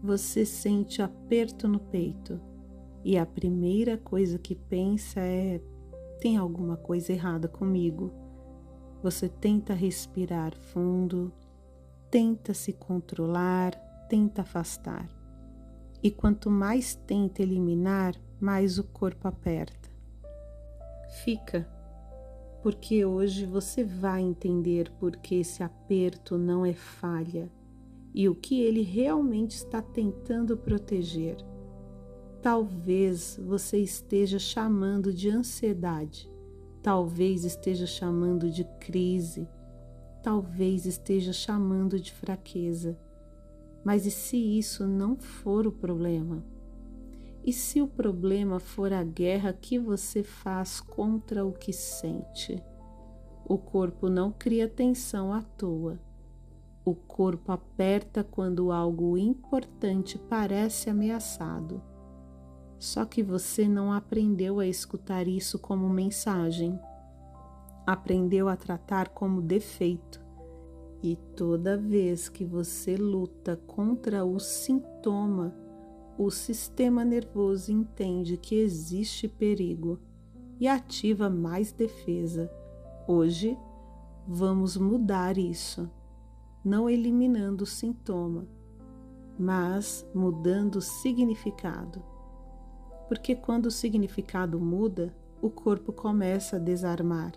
você sente aperto no peito e a primeira coisa que pensa é: tem alguma coisa errada comigo? Você tenta respirar fundo, tenta se controlar, tenta afastar. E quanto mais tenta eliminar, mais o corpo aperta. Fica, porque hoje você vai entender por que esse aperto não é falha e o que ele realmente está tentando proteger. Talvez você esteja chamando de ansiedade, talvez esteja chamando de crise, talvez esteja chamando de fraqueza. Mas e se isso não for o problema? E se o problema for a guerra que você faz contra o que sente? O corpo não cria tensão à toa. O corpo aperta quando algo importante parece ameaçado. Só que você não aprendeu a escutar isso como mensagem. Aprendeu a tratar como defeito. E toda vez que você luta contra o sintoma, o sistema nervoso entende que existe perigo e ativa mais defesa. Hoje, vamos mudar isso, não eliminando o sintoma, mas mudando o significado. Porque quando o significado muda, o corpo começa a desarmar.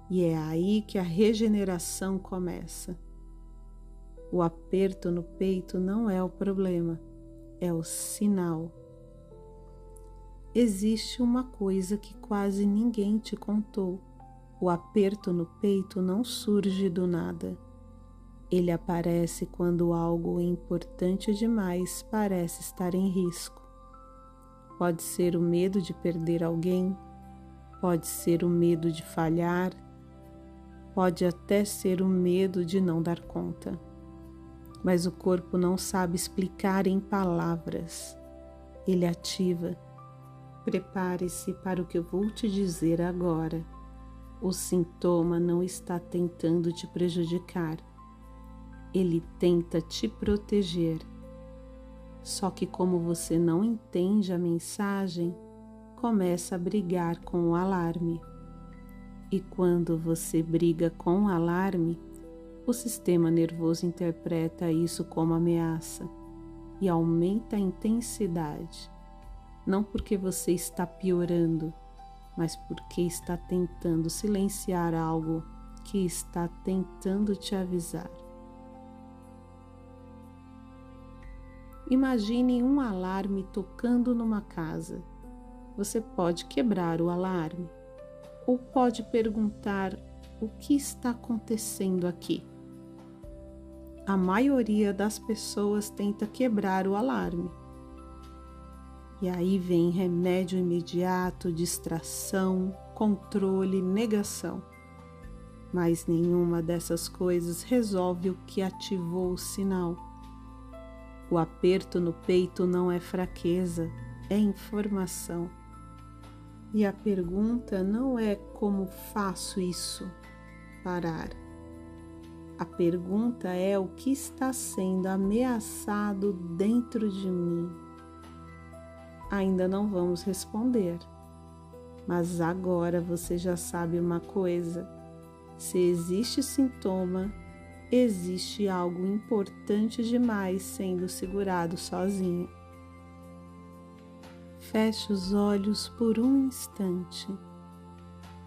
E é aí que a regeneração começa. O aperto no peito não é o problema, é o sinal. Existe uma coisa que quase ninguém te contou. O aperto no peito não surge do nada. Ele aparece quando algo importante demais parece estar em risco. Pode ser o medo de perder alguém, pode ser o medo de falhar, pode até ser o medo de não dar conta. Mas o corpo não sabe explicar em palavras. Ele ativa. Prepare-se para o que eu vou te dizer agora. O sintoma não está tentando te prejudicar. Ele tenta te proteger. Só que como você não entende a mensagem, começa a brigar com o alarme. E quando você briga com o alarme, o sistema nervoso interpreta isso como ameaça e aumenta a intensidade. Não porque você está piorando, mas porque está tentando silenciar algo que está tentando te avisar. Imagine um alarme tocando numa casa. Você pode quebrar o alarme ou pode perguntar: o que está acontecendo aqui? A maioria das pessoas tenta quebrar o alarme. E aí vem remédio imediato, distração, controle, negação. Mas nenhuma dessas coisas resolve o que ativou o sinal. O aperto no peito não é fraqueza, é informação. E a pergunta não é como faço isso parar. A pergunta é o que está sendo ameaçado dentro de mim. Ainda não vamos responder, mas agora você já sabe uma coisa: se existe sintoma, existe algo importante demais sendo segurado sozinho. Feche os olhos por um instante.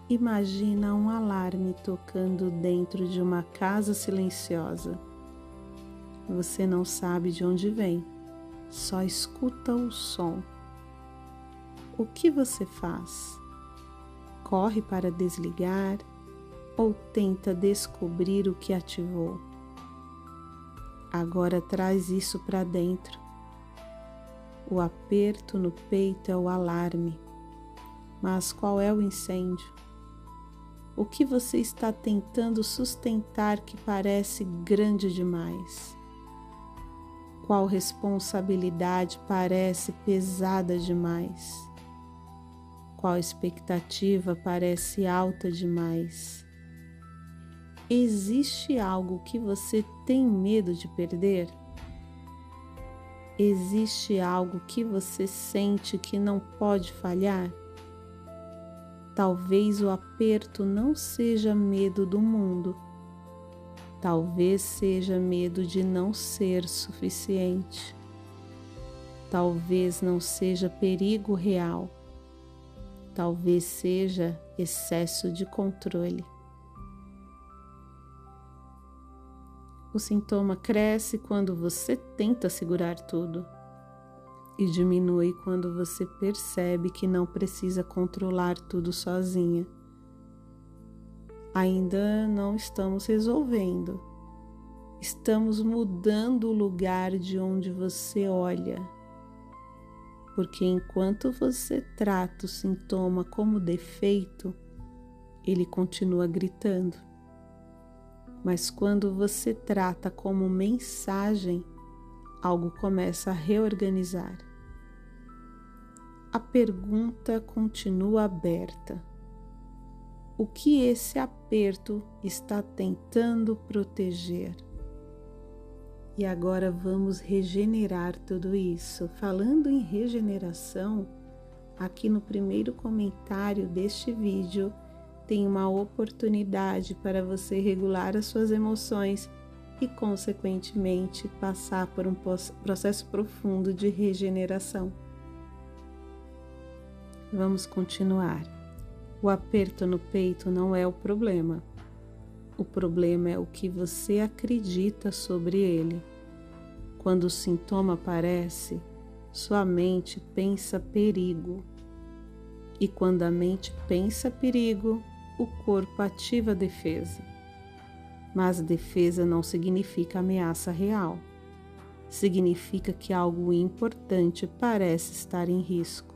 Imagina um alarme tocando dentro de uma casa silenciosa. Você não sabe de onde vem, só escuta o som. O que você faz? Corre para desligar ou tenta descobrir o que ativou? Agora traz isso para dentro. O aperto no peito é o alarme. Mas qual é o incêndio? O que você está tentando sustentar que parece grande demais? Qual responsabilidade parece pesada demais? Qual expectativa parece alta demais? Existe algo que você tem medo de perder? Existe algo que você sente que não pode falhar? Talvez o aperto não seja medo do mundo. Talvez seja medo de não ser suficiente. Talvez não seja perigo real. Talvez seja excesso de controle. O sintoma cresce quando você tenta segurar tudo e diminui quando você percebe que não precisa controlar tudo sozinha. Ainda não estamos resolvendo. Estamos mudando o lugar de onde você olha. Porque enquanto você trata o sintoma como defeito, ele continua gritando. Mas quando você trata como mensagem, algo começa a reorganizar. A pergunta continua aberta. O que esse aperto está tentando proteger? E agora vamos regenerar tudo isso. Falando em regeneração, aqui no primeiro comentário deste vídeo tem uma oportunidade para você regular as suas emoções e, consequentemente, passar por um processo profundo de regeneração. Vamos continuar. O aperto no peito não é o problema. O problema é o que você acredita sobre ele. Quando o sintoma aparece, sua mente pensa perigo. E quando a mente pensa perigo, o corpo ativa a defesa. Mas defesa não significa ameaça real. Significa que algo importante parece estar em risco.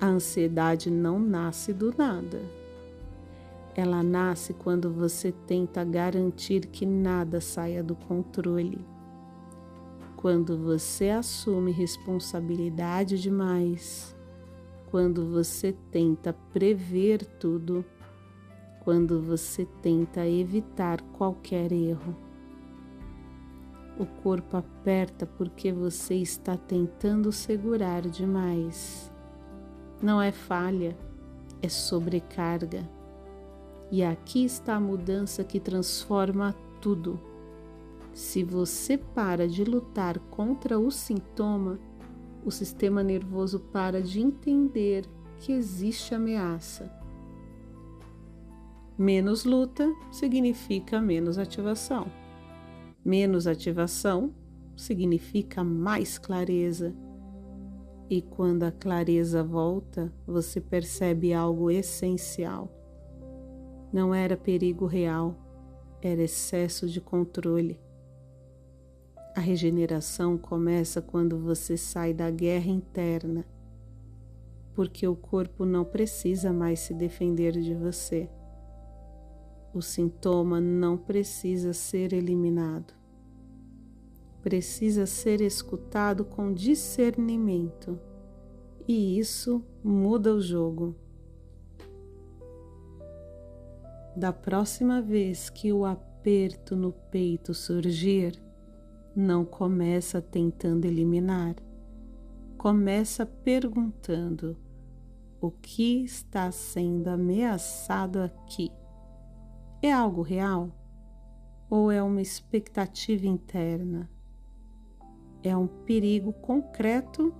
A ansiedade não nasce do nada. Ela nasce quando você tenta garantir que nada saia do controle. Quando você assume responsabilidade demais. Quando você tenta prever tudo. Quando você tenta evitar qualquer erro. O corpo aperta porque você está tentando segurar demais. Não é falha, é sobrecarga. E aqui está a mudança que transforma tudo. Se você para de lutar contra o sintoma, o sistema nervoso para de entender que existe ameaça. Menos luta significa menos ativação. Menos ativação significa mais clareza. E quando a clareza volta, você percebe algo essencial. Não era perigo real, era excesso de controle. A regeneração começa quando você sai da guerra interna, porque o corpo não precisa mais se defender de você. O sintoma não precisa ser eliminado. Precisa ser escutado com discernimento. E isso muda o jogo. Da próxima vez que o aperto no peito surgir, não começa tentando eliminar. Começa perguntando: o que está sendo ameaçado aqui? É algo real? Ou é uma expectativa interna? É um perigo concreto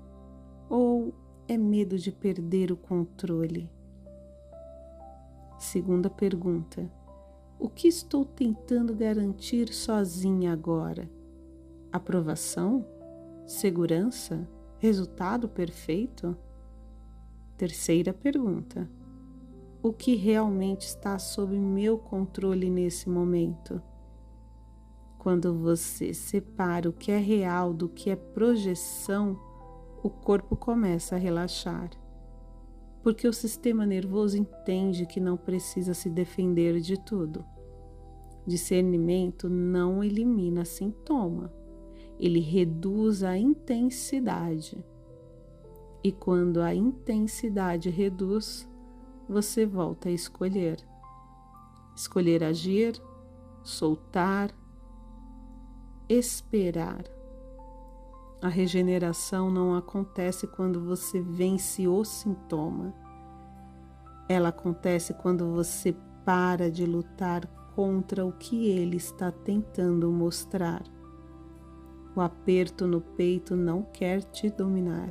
ou é medo de perder o controle? Segunda pergunta: o que estou tentando garantir sozinha agora? Aprovação? Segurança? Resultado perfeito? Terceira pergunta: o que realmente está sob meu controle nesse momento? Quando você separa o que é real do que é projeção, o corpo começa a relaxar, porque o sistema nervoso entende que não precisa se defender de tudo. Discernimento não elimina sintoma, ele reduz a intensidade. E quando a intensidade reduz, você volta a escolher. Escolher agir, soltar, esperar. A regeneração não acontece quando você vence o sintoma. Ela acontece quando você para de lutar contra o que ele está tentando mostrar. O aperto no peito não quer te dominar.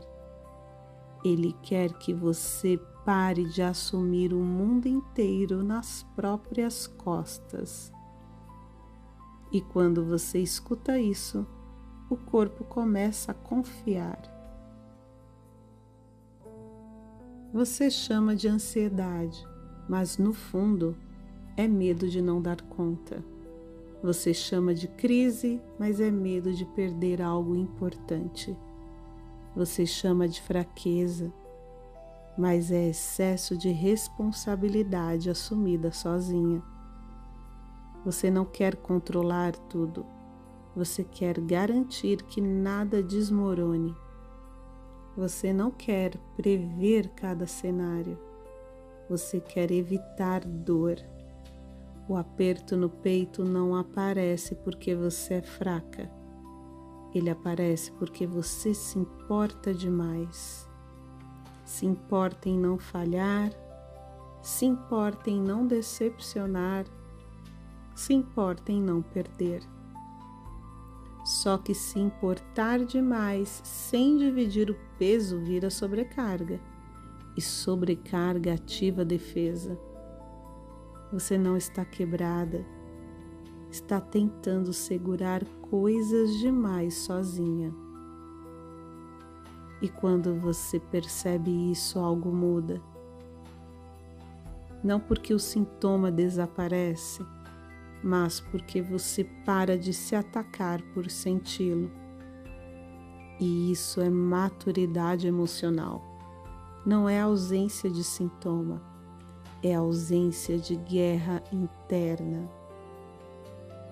Ele quer que você pare de assumir o mundo inteiro nas próprias costas. E quando você escuta isso, o corpo começa a confiar. Você chama de ansiedade, mas no fundo é medo de não dar conta. Você chama de crise, mas é medo de perder algo importante. Você chama de fraqueza, mas é excesso de responsabilidade assumida sozinha. Você não quer controlar tudo. Você quer garantir que nada desmorone. Você não quer prever cada cenário. Você quer evitar dor. O aperto no peito não aparece porque você é fraca. Ele aparece porque você se importa demais. Se importa em não falhar, se importa em não decepcionar, se importa em não perder. Só que se importar demais sem dividir o peso vira sobrecarga, e sobrecarga ativa a defesa. Você não está quebrada, está tentando segurar coisas demais sozinha. E quando você percebe isso, algo muda. Não porque o sintoma desaparece, mas porque você para de se atacar por senti-lo. E isso é maturidade emocional. Não é ausência de sintoma, é ausência de guerra interna.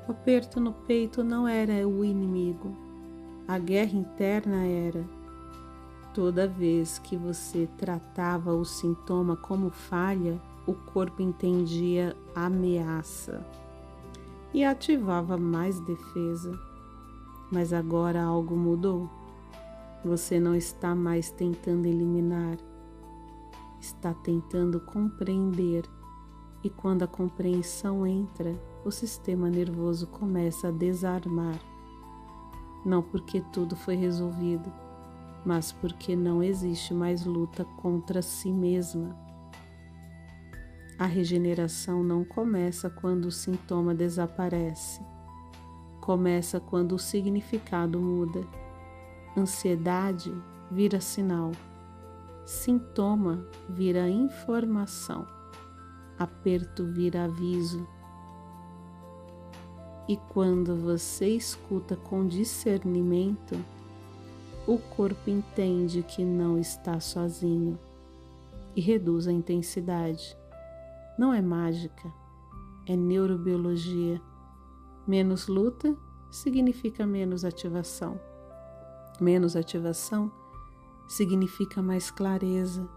O aperto no peito não era o inimigo, a guerra interna era. Toda vez que você tratava o sintoma como falha, o corpo entendia ameaça e ativava mais defesa. Mas agora algo mudou. Você não está mais tentando eliminar, está tentando compreender. E quando a compreensão entra, o sistema nervoso começa a desarmar. Não porque tudo foi resolvido, mas porque não existe mais luta contra si mesma. A regeneração não começa quando o sintoma desaparece. Começa quando o significado muda. Ansiedade vira sinal. Sintoma vira informação. Aperto vira aviso. E quando você escuta com discernimento, o corpo entende que não está sozinho e reduz a intensidade. Não é mágica, é neurobiologia. Menos luta significa menos ativação. Menos ativação significa mais clareza.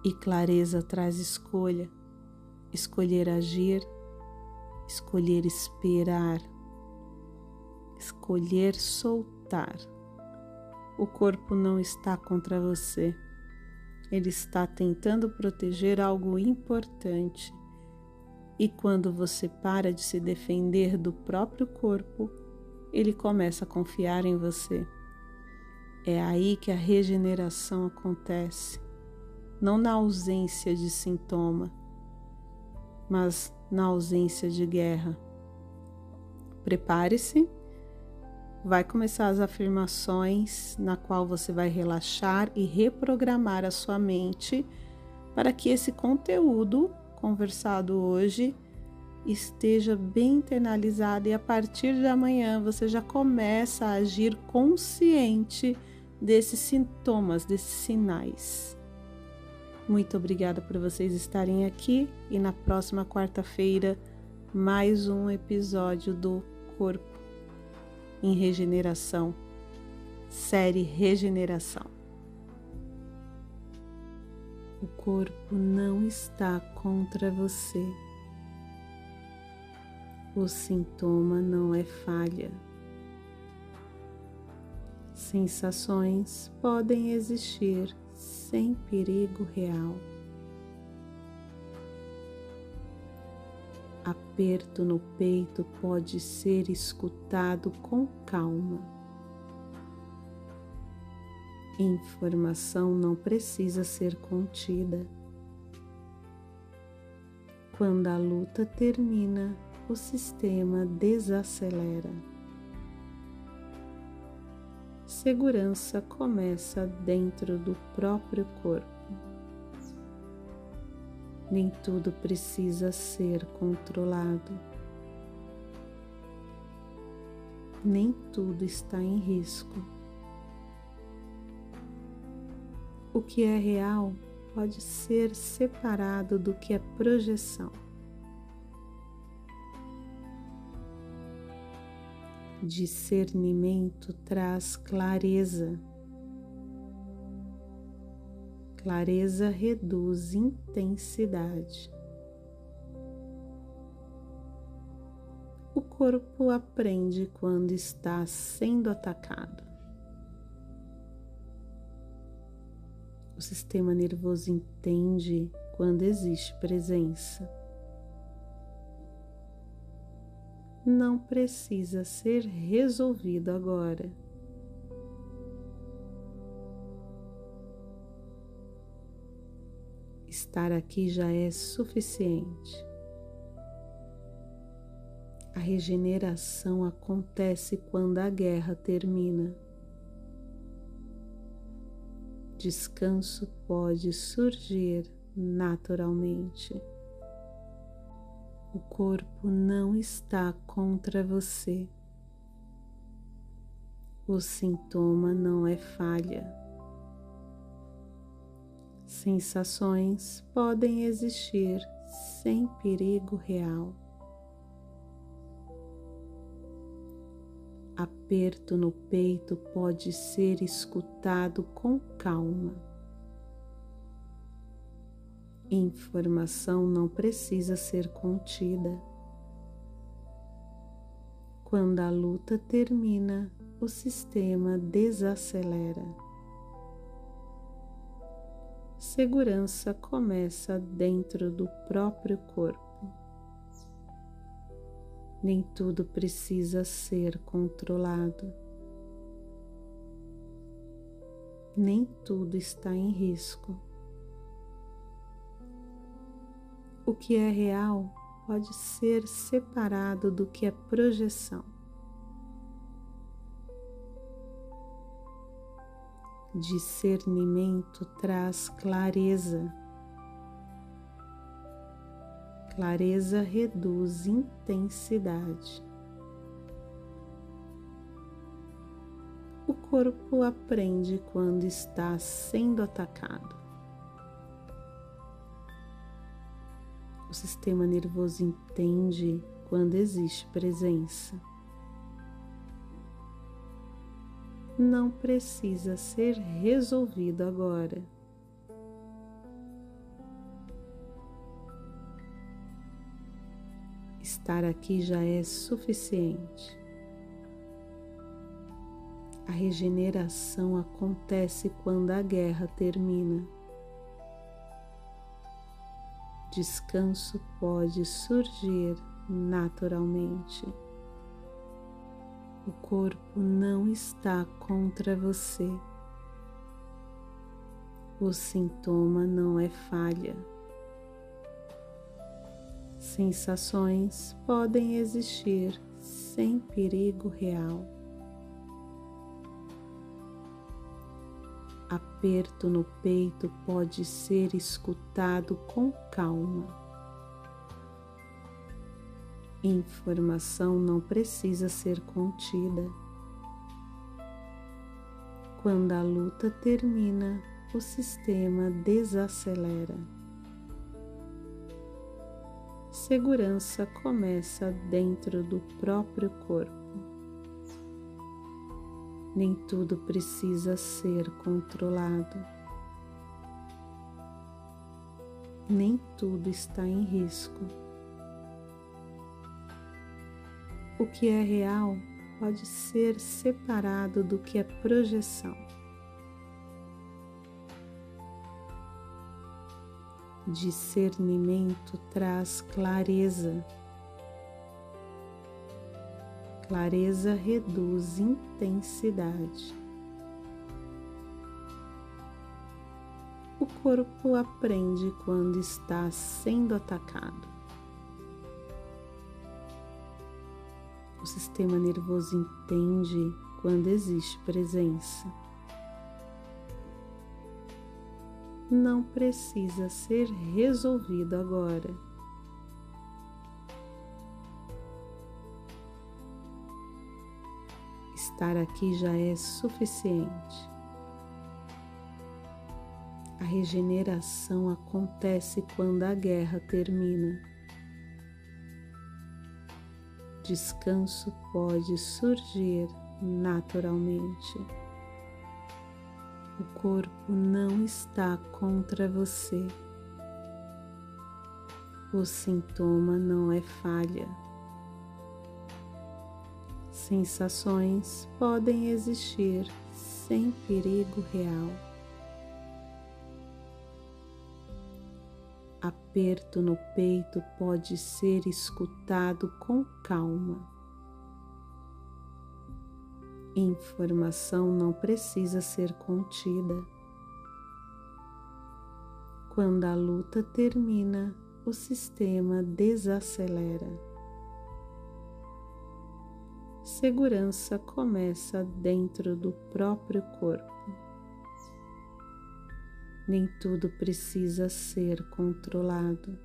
E clareza traz escolha. Escolher agir, escolher esperar, escolher soltar. O corpo não está contra você. Ele está tentando proteger algo importante. E quando você para de se defender do próprio corpo, ele começa a confiar em você. É aí que a regeneração acontece, não na ausência de sintoma, mas na ausência de guerra. Prepare-se. Vai começar as afirmações na qual você vai relaxar e reprogramar a sua mente para que esse conteúdo conversado hoje esteja bem internalizado e a partir de amanhã você já começa a agir consciente desses sintomas, desses sinais. Muito obrigada por vocês estarem aqui e na próxima quarta-feira mais um episódio do Corpo em Regeneração, série Regeneração. O corpo não está contra você. O sintoma não é falha. Sensações podem existir sem perigo real. Aperto no peito pode ser escutado com calma. Informação não precisa ser contida. Quando a luta termina, o sistema desacelera. Segurança começa dentro do próprio corpo. Nem tudo precisa ser controlado. Nem tudo está em risco. O que é real pode ser separado do que é projeção. Discernimento traz clareza. Clareza reduz intensidade. O corpo aprende quando está sendo atacado. O sistema nervoso entende quando existe presença. Não precisa ser resolvido agora. Estar aqui já é suficiente. A regeneração acontece quando a guerra termina. Descanso pode surgir naturalmente. O corpo não está contra você. O sintoma não é falha. Sensações podem existir sem perigo real. Aperto no peito pode ser escutado com calma. Informação não precisa ser contida. Quando a luta termina, o sistema desacelera. Segurança começa dentro do próprio corpo. Nem tudo precisa ser controlado. Nem tudo está em risco. O que é real pode ser separado do que é projeção. Discernimento traz clareza. Clareza reduz intensidade. O corpo aprende quando está sendo atacado. O sistema nervoso entende quando existe presença. Não precisa ser resolvido agora. Estar aqui já é suficiente. A regeneração acontece quando a guerra termina. Descanso pode surgir naturalmente. O corpo não está contra você. O sintoma não é falha. Sensações podem existir sem perigo real. Aperto no peito pode ser escutado com calma. Informação não precisa ser contida. Quando a luta termina, o sistema desacelera. Segurança começa dentro do próprio corpo. Nem tudo precisa ser controlado. Nem tudo está em risco. O que é real pode ser separado do que é projeção. Discernimento traz clareza. Clareza reduz intensidade. O corpo aprende quando está sendo atacado. O sistema nervoso entende quando existe presença. Não precisa ser resolvido agora. Estar aqui já é suficiente. A regeneração acontece quando a guerra termina. Descanso pode surgir naturalmente. O corpo não está contra você. O sintoma não é falha. Sensações podem existir sem perigo real. Aperto no peito pode ser escutado com calma. Informação não precisa ser contida. Quando a luta termina, o sistema desacelera. Segurança começa dentro do próprio corpo. Nem tudo precisa ser controlado.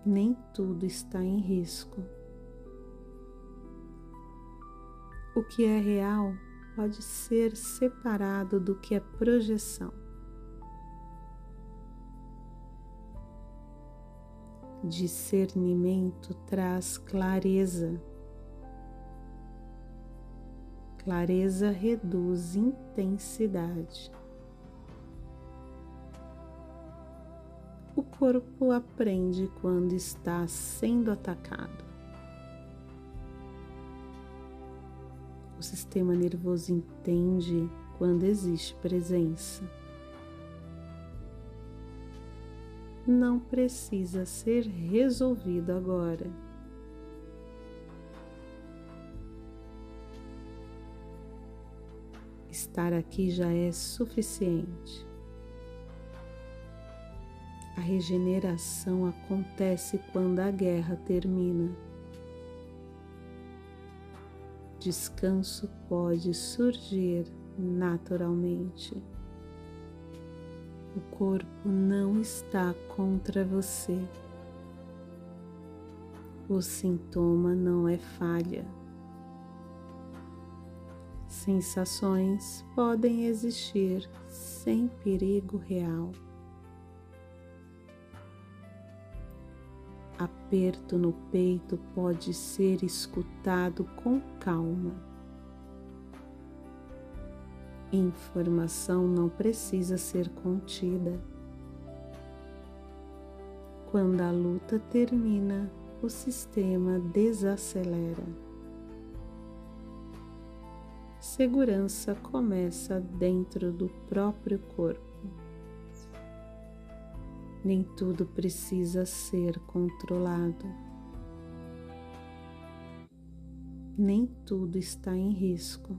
Nem tudo está em risco. O que é real pode ser separado do que é projeção. Discernimento traz clareza. Clareza reduz intensidade. O corpo aprende quando está sendo atacado. O sistema nervoso entende quando existe presença. Não precisa ser resolvido agora. Estar aqui já é suficiente. A regeneração acontece quando a guerra termina. Descanso pode surgir naturalmente. O corpo não está contra você. O sintoma não é falha. Sensações podem existir sem perigo real. Aperto no peito pode ser escutado com calma. Informação não precisa ser contida. Quando a luta termina, o sistema desacelera. Segurança começa dentro do próprio corpo. Nem tudo precisa ser controlado. Nem tudo está em risco.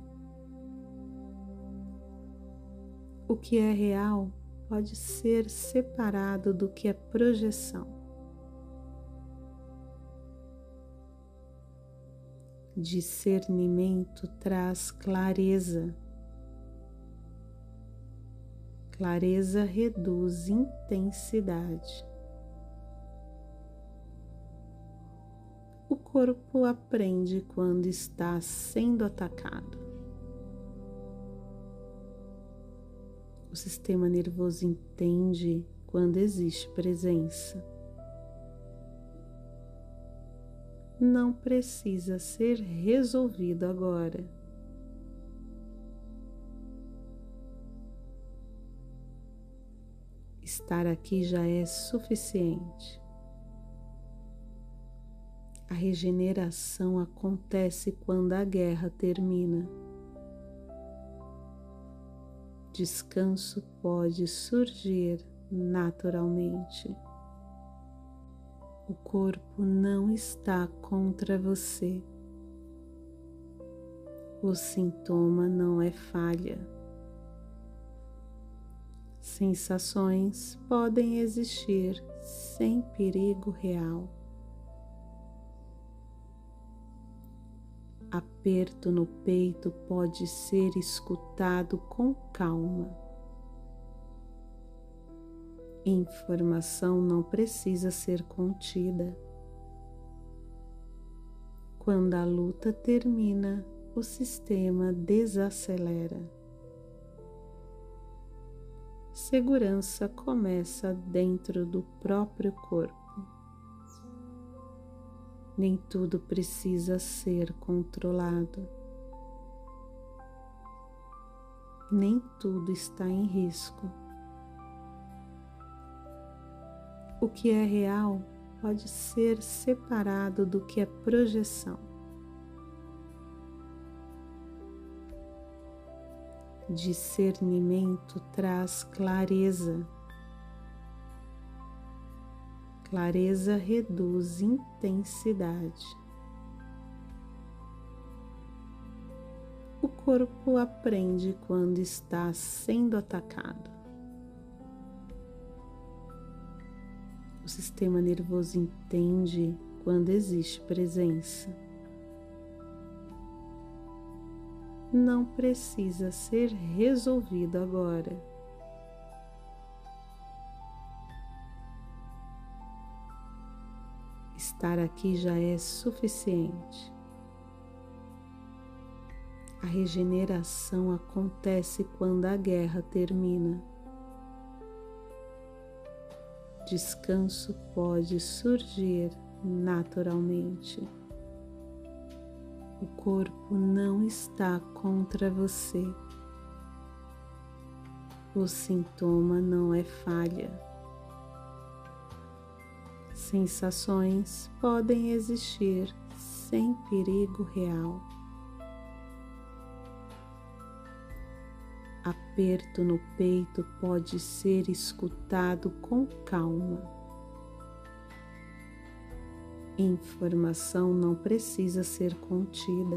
O que é real pode ser separado do que é projeção. Discernimento traz clareza. Clareza reduz intensidade. O corpo aprende quando está sendo atacado. O sistema nervoso entende quando existe presença. Não precisa ser resolvido agora. Estar aqui já é suficiente. A A regeneração acontece quando a guerra termina. Descanso pode surgir naturalmente. O corpo não está contra você. O sintoma não é falha. Sensações podem existir sem perigo real. Aperto no peito pode ser escutado com calma. Informação não precisa ser contida. Quando a luta termina, o sistema desacelera. Segurança começa dentro do próprio corpo. Nem tudo precisa ser controlado. Nem tudo está em risco. O que é real pode ser separado do que é projeção. Discernimento traz clareza. Clareza reduz intensidade. O corpo aprende quando está sendo atacado. O sistema nervoso entende quando existe presença. Não precisa ser resolvido agora. Estar aqui já é suficiente. A regeneração acontece quando a guerra termina. Descanso pode surgir naturalmente. O corpo não está contra você. O sintoma não é falha. Sensações podem existir sem perigo real. Aperto no peito pode ser escutado com calma. Informação não precisa ser contida.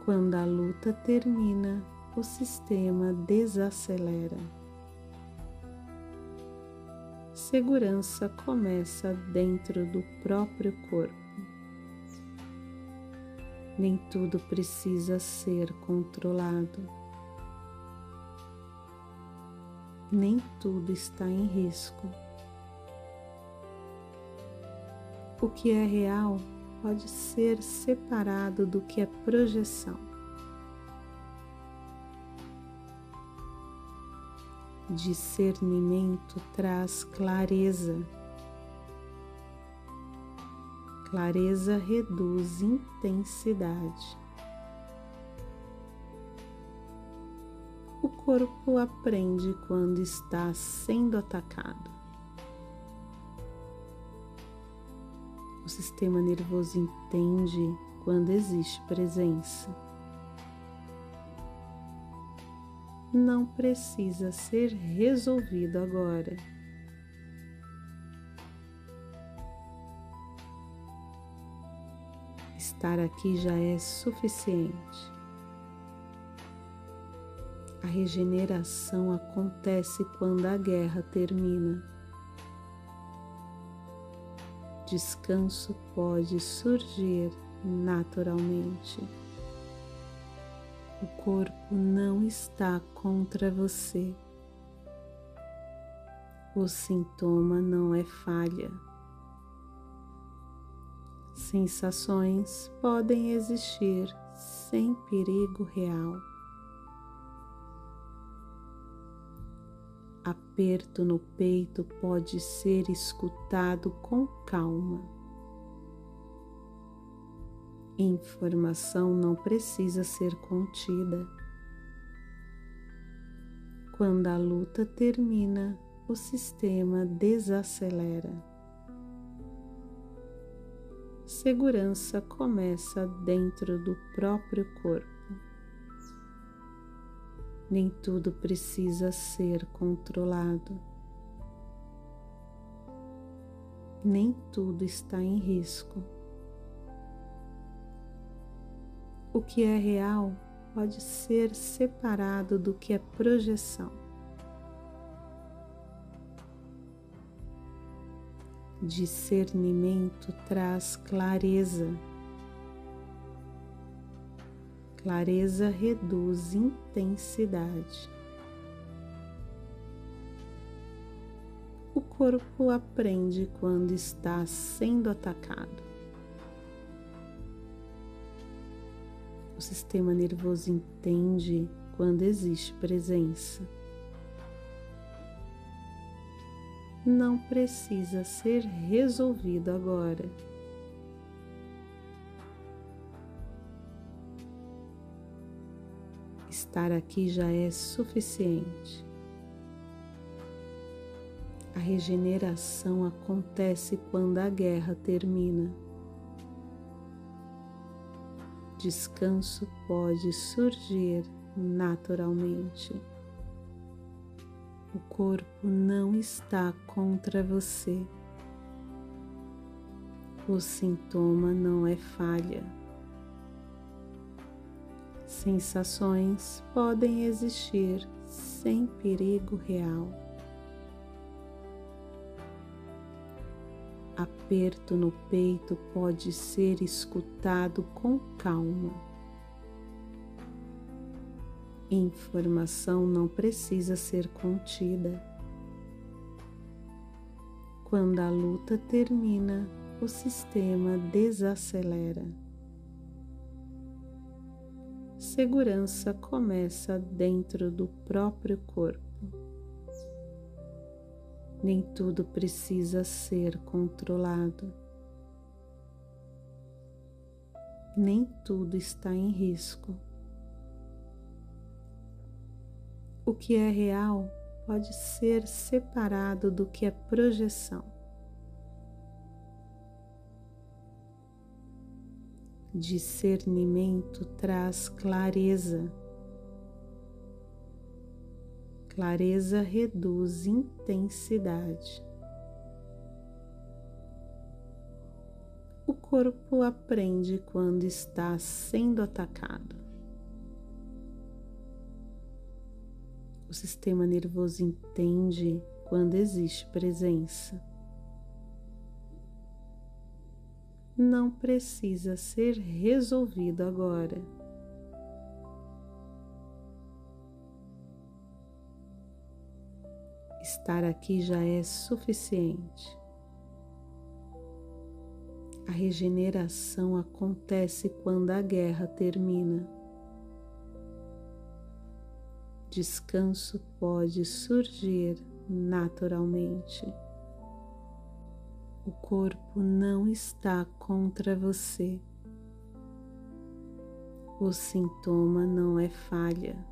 Quando a luta termina, o sistema desacelera. Segurança começa dentro do próprio corpo. Nem tudo precisa ser controlado. Nem tudo está em risco. O que é real pode ser separado do que é projeção. Discernimento traz clareza. Clareza reduz intensidade. O corpo aprende quando está sendo atacado. O sistema nervoso entende quando existe presença. Não precisa ser resolvido agora. Estar aqui já é suficiente. A regeneração acontece quando a guerra termina. Descanso pode surgir naturalmente. O corpo não está contra você. O sintoma não é falha. Sensações podem existir sem perigo real. Aperto no peito pode ser escutado com calma. Informação não precisa ser contida. Quando a luta termina, o sistema desacelera. Segurança começa dentro do próprio corpo. Nem tudo precisa ser controlado. Nem tudo está em risco. O que é real pode ser separado do que é projeção. Discernimento traz clareza. Clareza reduz intensidade. O corpo aprende quando está sendo atacado. O sistema nervoso entende quando existe presença. Não precisa ser resolvido agora. Estar aqui já é suficiente. A regeneração acontece quando a guerra termina. Descanso pode surgir naturalmente. O corpo não está contra você. O sintoma não é falha. Sensações podem existir sem perigo real. Aperto no peito pode ser escutado com calma. Informação não precisa ser contida. Quando a luta termina, o sistema desacelera. Segurança começa dentro do próprio corpo. Nem tudo precisa ser controlado. Nem tudo está em risco. O que é real pode ser separado do que é projeção. Discernimento traz clareza. Clareza reduz intensidade. O corpo aprende quando está sendo atacado. O sistema nervoso entende quando existe presença. Não precisa ser resolvido agora. Estar aqui já é suficiente. A regeneração acontece quando a guerra termina. Descanso pode surgir naturalmente. O corpo não está contra você. O sintoma não é falha.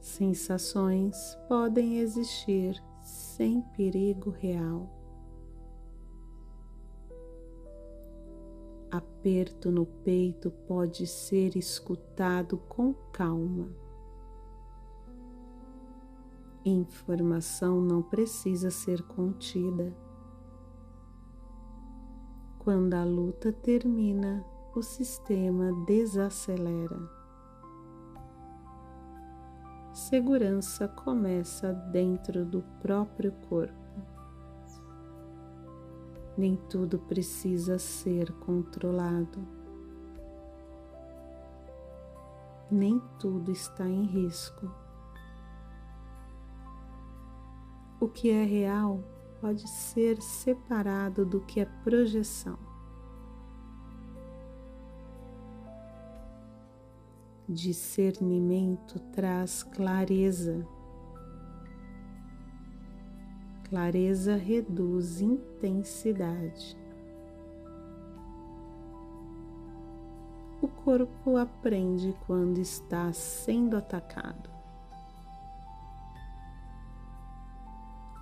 Sensações podem existir sem perigo real. Aperto no peito pode ser escutado com calma. Informação não precisa ser contida. Quando a luta termina, o sistema desacelera. Segurança começa dentro do próprio corpo. Nem tudo precisa ser controlado. Nem tudo está em risco. O que é real pode ser separado do que é projeção. Discernimento traz clareza. Clareza reduz intensidade. O corpo aprende quando está sendo atacado.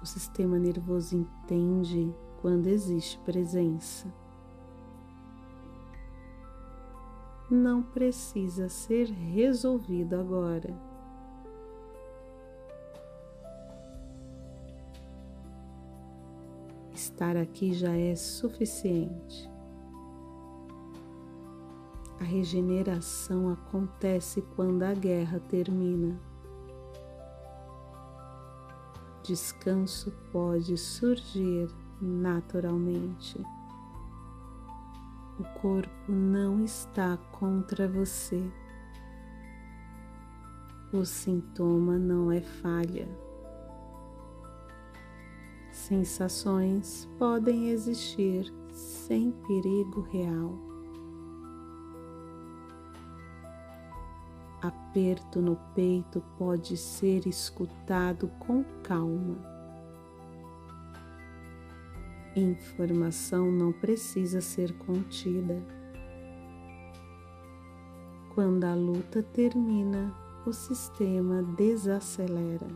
O sistema nervoso entende quando existe presença. Não precisa ser resolvido agora. Estar aqui já é suficiente. A regeneração acontece quando a guerra termina. Descanso pode surgir naturalmente. O corpo não está contra você. O sintoma não é falha. Sensações podem existir sem perigo real. Aperto no peito pode ser escutado com calma. Informação não precisa ser contida. Quando a luta termina, o sistema desacelera.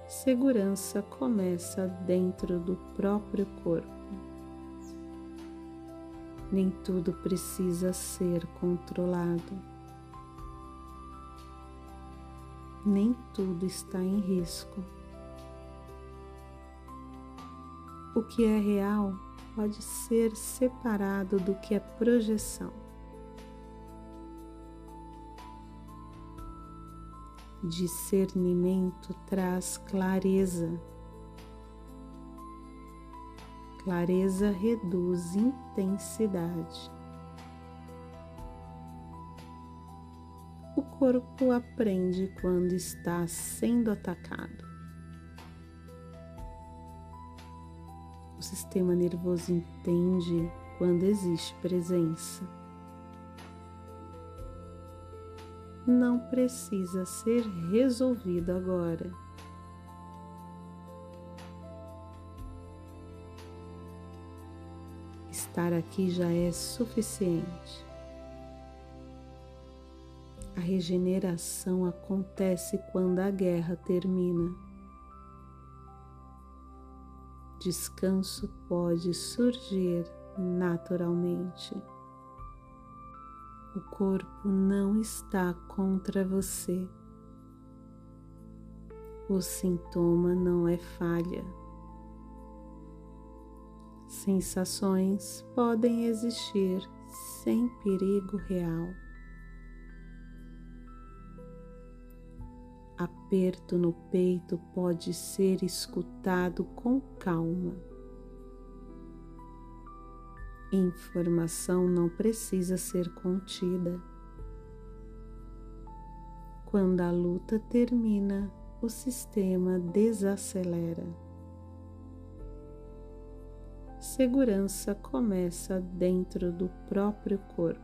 Segurança começa dentro do próprio corpo. Nem tudo precisa ser controlado. Nem tudo está em risco. O que é real pode ser separado do que é projeção. Discernimento traz clareza. Clareza reduz intensidade. O corpo aprende quando está sendo atacado. O sistema nervoso entende quando existe presença. Não precisa ser resolvido agora. Estar aqui já é suficiente. A regeneração acontece quando a guerra termina. Descanso pode surgir naturalmente. O corpo não está contra você. O sintoma não é falha. Sensações podem existir sem perigo real. Aperto no peito pode ser escutado com calma. Informação não precisa ser contida. Quando a luta termina, o sistema desacelera. Segurança começa dentro do próprio corpo.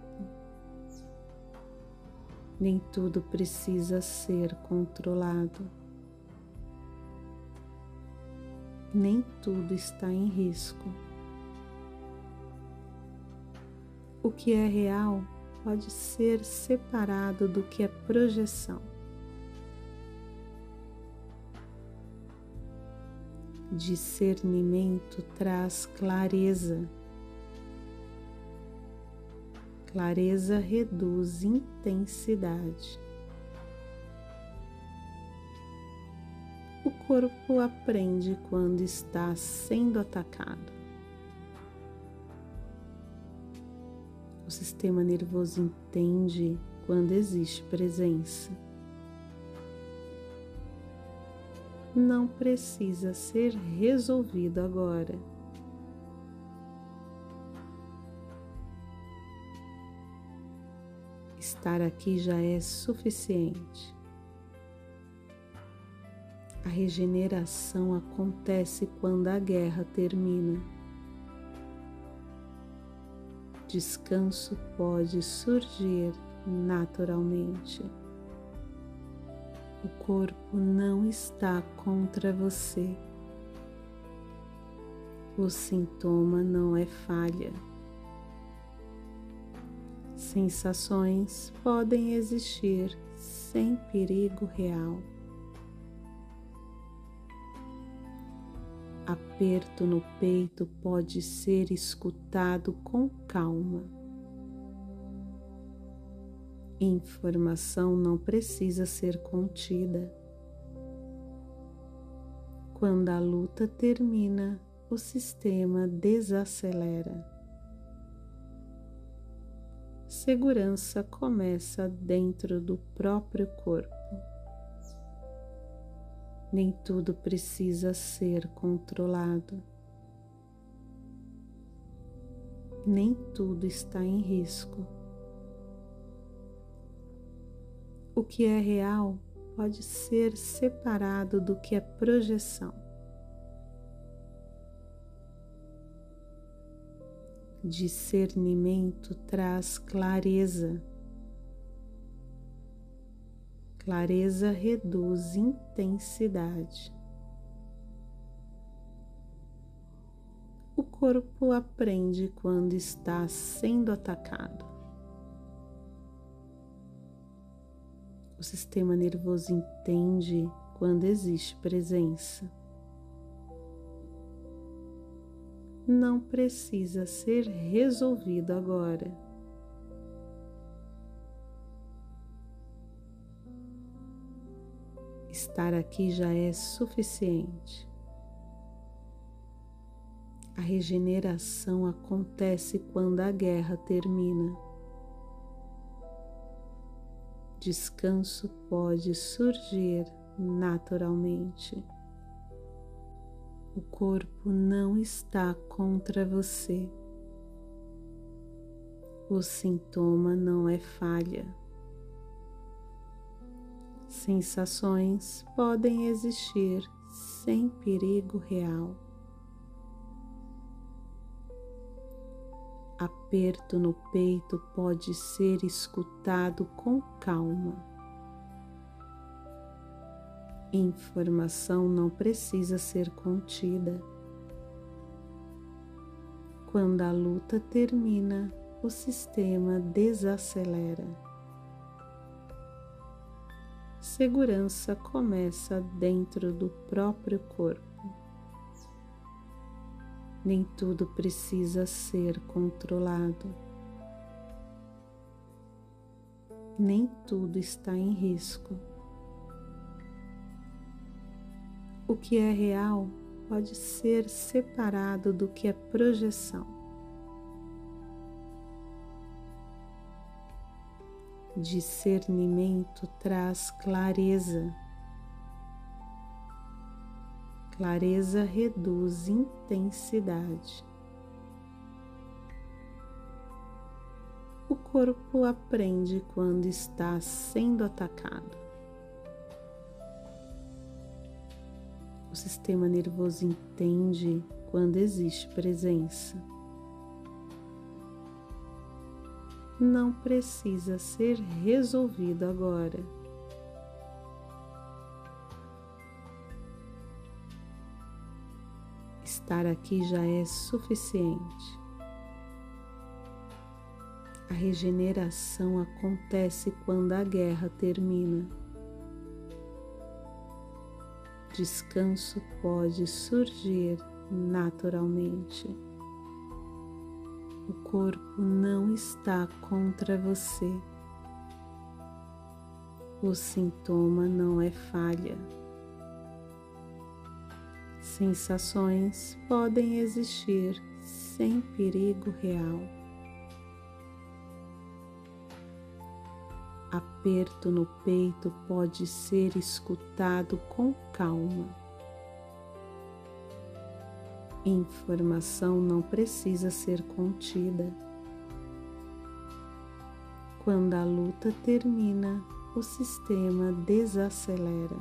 Nem tudo precisa ser controlado. Nem tudo está em risco. O que é real pode ser separado do que é projeção. Discernimento traz clareza. Clareza reduz intensidade. O corpo aprende quando está sendo atacado. O sistema nervoso entende quando existe presença. Não precisa ser resolvido agora. Estar aqui já é suficiente. A regeneração acontece quando a guerra termina. Descanso pode surgir naturalmente. O corpo não está contra você. O sintoma não é falha. Sensações podem existir sem perigo real. Aperto no peito pode ser escutado com calma. Informação não precisa ser contida. Quando a luta termina, o sistema desacelera. Segurança começa dentro do próprio corpo. Nem tudo precisa ser controlado. Nem tudo está em risco. O que é real pode ser separado do que é projeção. Discernimento traz clareza. Clareza reduz intensidade. O corpo aprende quando está sendo atacado. O sistema nervoso entende quando existe presença. Não precisa ser resolvido agora. Estar aqui já é suficiente. A regeneração acontece quando a guerra termina. Descanso pode surgir naturalmente. O corpo não está contra você. O sintoma não é falha. Sensações podem existir sem perigo real. Aperto no peito pode ser escutado com calma. Informação não precisa ser contida. Quando a luta termina, o sistema desacelera. Segurança começa dentro do próprio corpo. Nem tudo precisa ser controlado. Nem tudo está em risco. O que é real pode ser separado do que é projeção. Discernimento traz clareza. Clareza reduz intensidade. O corpo aprende quando está sendo atacado. O sistema nervoso entende quando existe presença. Não precisa ser resolvido agora. Estar aqui já é suficiente. A regeneração acontece quando a guerra termina. Descanso pode surgir naturalmente. O corpo não está contra você. O sintoma não é falha. Sensações podem existir sem perigo real. Aperto no peito pode ser escutado com calma. Informação não precisa ser contida. Quando a luta termina, o sistema desacelera.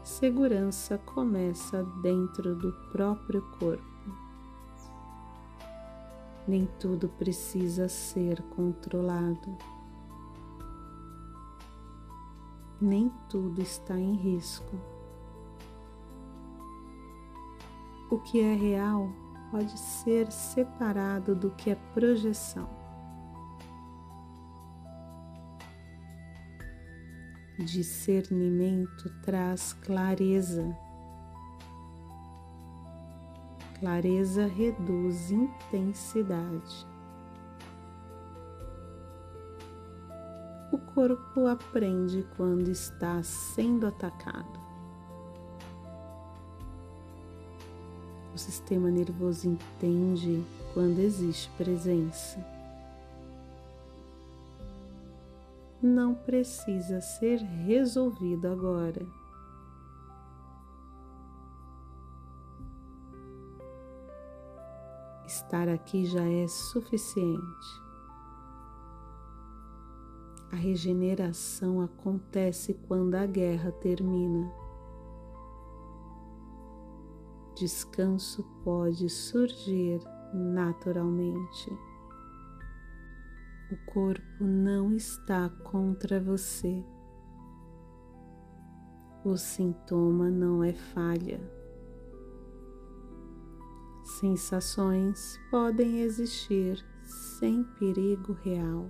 Segurança começa dentro do próprio corpo. Nem tudo precisa ser controlado. Nem tudo está em risco. O que é real pode ser separado do que é projeção. Discernimento traz clareza. Clareza reduz intensidade. O corpo aprende quando está sendo atacado. O sistema nervoso entende quando existe presença. Não precisa ser resolvido agora. Estar aqui já é suficiente. A regeneração acontece quando a guerra termina. Descanso pode surgir naturalmente. O corpo não está contra você. O sintoma não é falha. Sensações podem existir sem perigo real.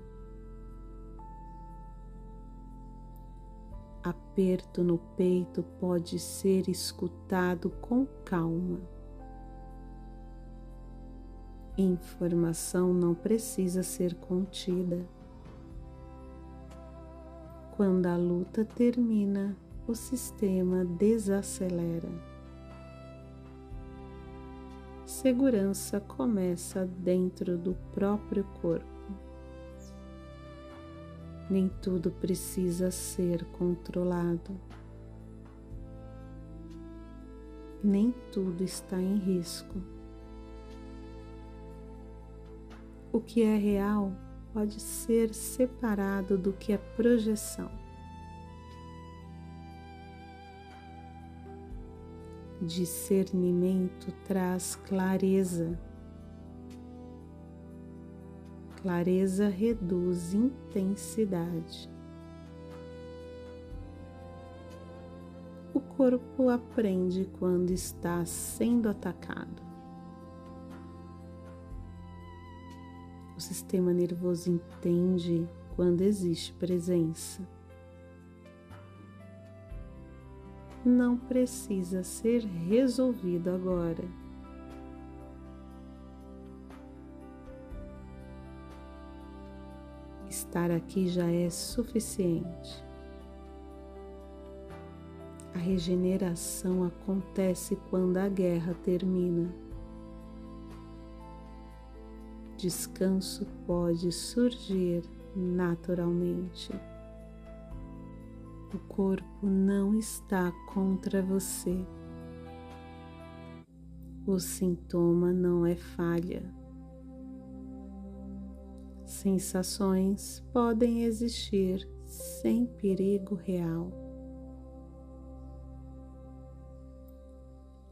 Aperto no peito pode ser escutado com calma. Informação não precisa ser contida. Quando a luta termina, o sistema desacelera. Segurança começa dentro do próprio corpo. Nem tudo precisa ser controlado. Nem tudo está em risco. O que é real pode ser separado do que é projeção. Discernimento traz clareza. Clareza reduz intensidade. O corpo aprende quando está sendo atacado. O sistema nervoso entende quando existe presença. Não precisa ser resolvido agora. Estar aqui já é suficiente. A regeneração acontece quando a guerra termina. Descanso pode surgir naturalmente. O corpo não está contra você. O sintoma não é falha. Sensações podem existir sem perigo real.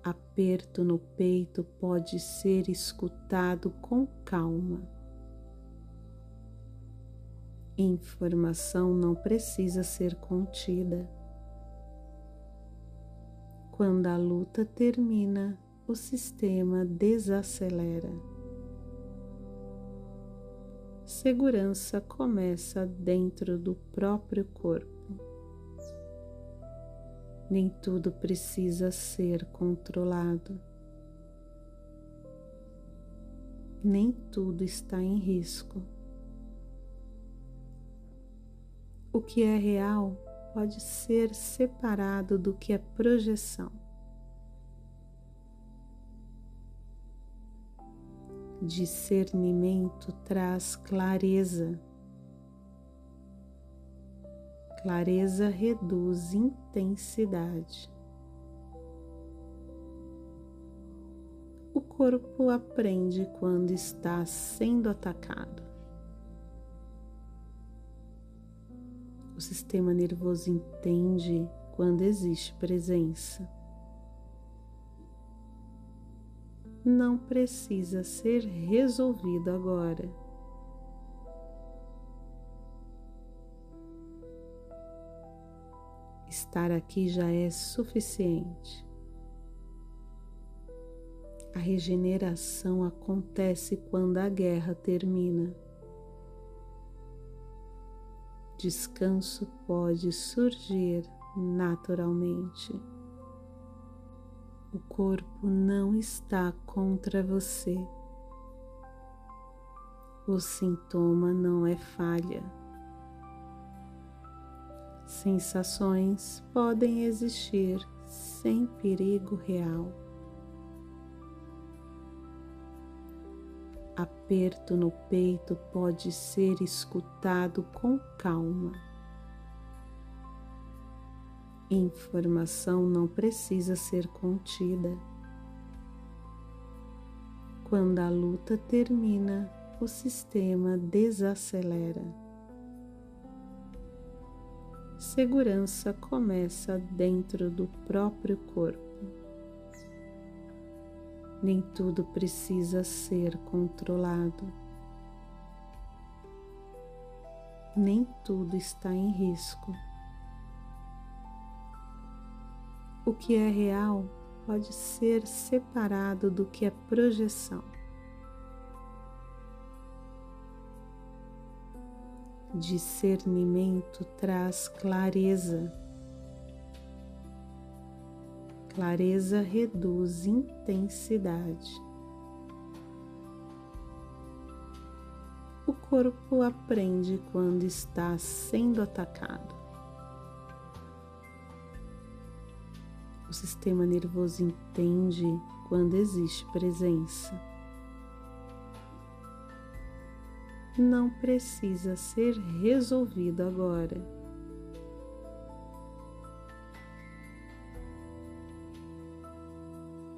Aperto no peito pode ser escutado com calma. Informação não precisa ser contida. Quando a luta termina, o sistema desacelera. Segurança começa dentro do próprio corpo. Nem tudo precisa ser controlado. Nem tudo está em risco. O que é real pode ser separado do que é projeção. Discernimento traz clareza. Clareza reduz intensidade. O corpo aprende quando está sendo atacado. O sistema nervoso entende quando existe presença. Não precisa ser resolvido agora. Estar aqui já é suficiente. A regeneração acontece quando a guerra termina. Descanso pode surgir naturalmente. O O corpo não está contra você. O sintoma não é falha. Sensações podem existir sem perigo real. Aperto no peito pode ser escutado com calma. Informação não precisa ser contida. Quando a luta termina, o sistema desacelera. Segurança começa dentro do próprio corpo. Nem tudo precisa ser controlado. Nem tudo está em risco. O que é real pode ser separado do que é projeção. Discernimento traz clareza. Clareza reduz intensidade. O corpo aprende quando está sendo atacado. O sistema nervoso entende quando existe presença. Não precisa ser resolvido agora.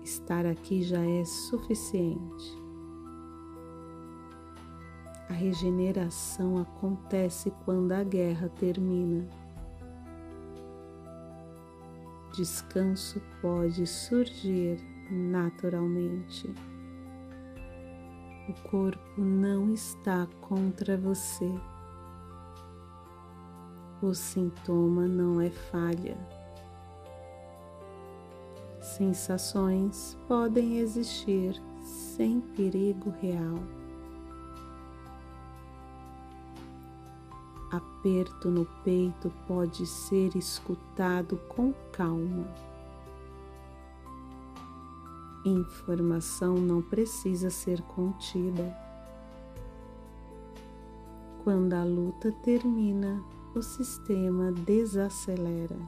Estar aqui já é suficiente. A regeneração acontece quando a guerra termina. Descanso pode surgir naturalmente. O corpo não está contra você. O sintoma não é falha. Sensações podem existir sem perigo real. Aperto no peito pode ser escutado com calma. Informação não precisa ser contida. Quando a luta termina, o sistema desacelera.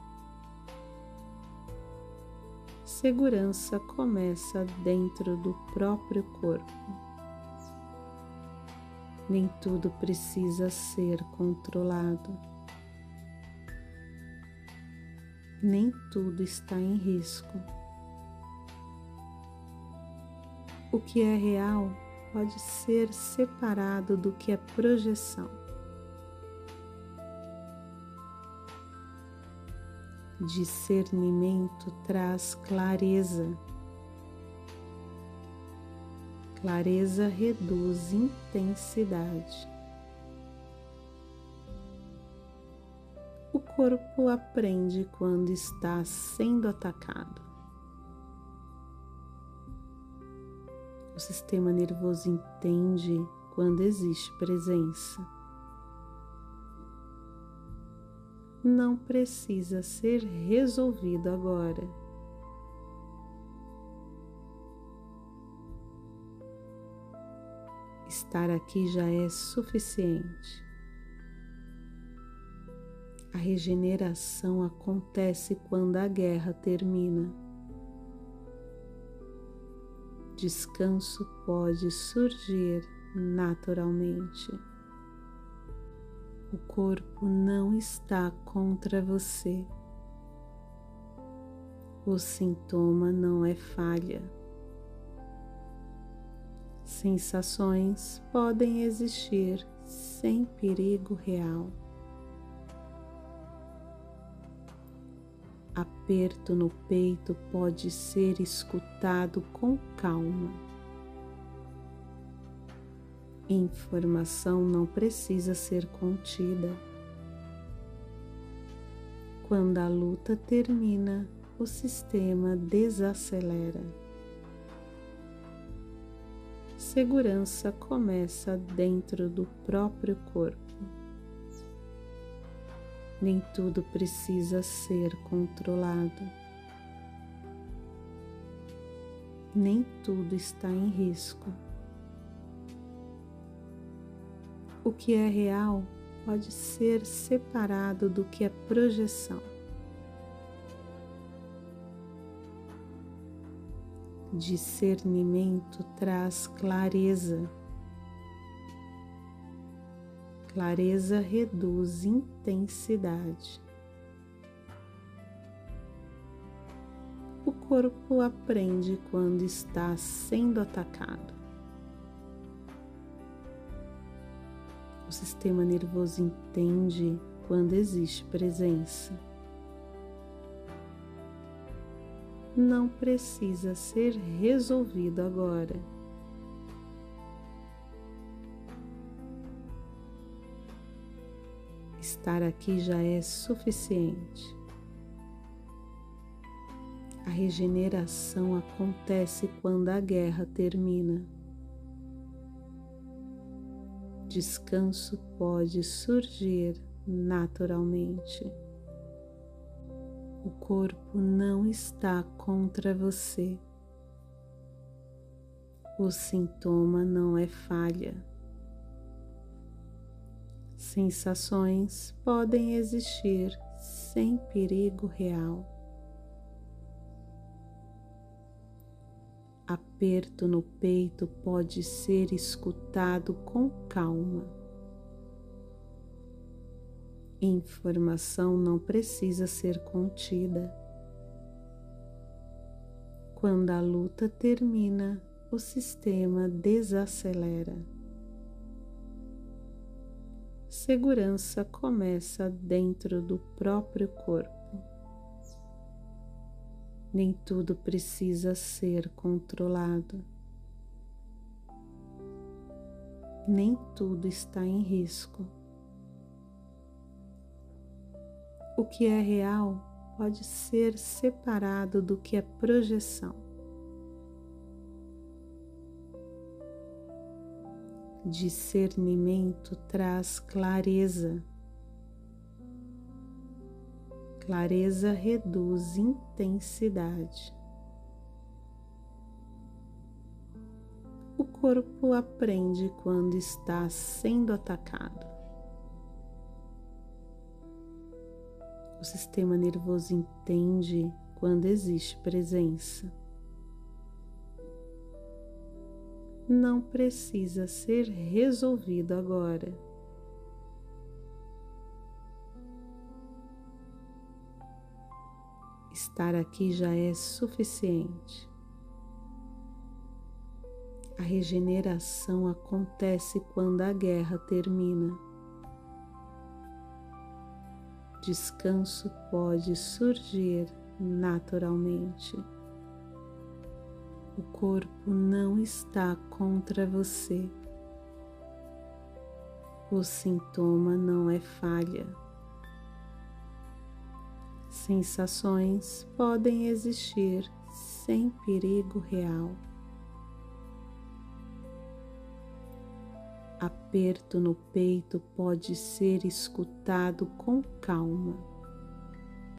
Segurança começa dentro do próprio corpo. Nem tudo precisa ser controlado. Nem tudo está em risco. O que é real pode ser separado do que é projeção. Discernimento traz clareza. Clareza reduz intensidade. O corpo aprende quando está sendo atacado. O sistema nervoso entende quando existe presença. Não precisa ser resolvido agora. Estar aqui já é suficiente. A regeneração acontece quando a guerra termina. Descanso pode surgir naturalmente. O corpo não está contra você. O sintoma não é falha. Sensações podem existir sem perigo real. Aperto no peito pode ser escutado com calma. Informação não precisa ser contida. Quando a luta termina, o sistema desacelera. Segurança começa dentro do próprio corpo. Nem tudo precisa ser controlado. Nem tudo está em risco. O que é real pode ser separado do que é projeção. Discernimento traz clareza. Clareza reduz intensidade. O corpo aprende quando está sendo atacado. O sistema nervoso entende quando existe presença. Não precisa ser resolvido agora. Estar aqui já é suficiente. A regeneração acontece quando a guerra termina. Descanso pode surgir naturalmente. O corpo não está contra você. O sintoma não é falha. Sensações podem existir sem perigo real. Aperto no peito pode ser escutado com calma. Informação não precisa ser contida. Quando a luta termina, o sistema desacelera. Segurança começa dentro do próprio corpo. Nem tudo precisa ser controlado. Nem tudo está em risco. O que é real pode ser separado do que é projeção. Discernimento traz clareza. Clareza reduz intensidade. O corpo aprende quando está sendo atacado. O sistema nervoso entende quando existe presença. Não precisa ser resolvido agora. Estar aqui já é suficiente. A regeneração acontece quando a guerra termina. Descanso pode surgir naturalmente. O corpo não está contra você. O sintoma não é falha. Sensações podem existir sem perigo real. Aperto no peito pode ser escutado com calma.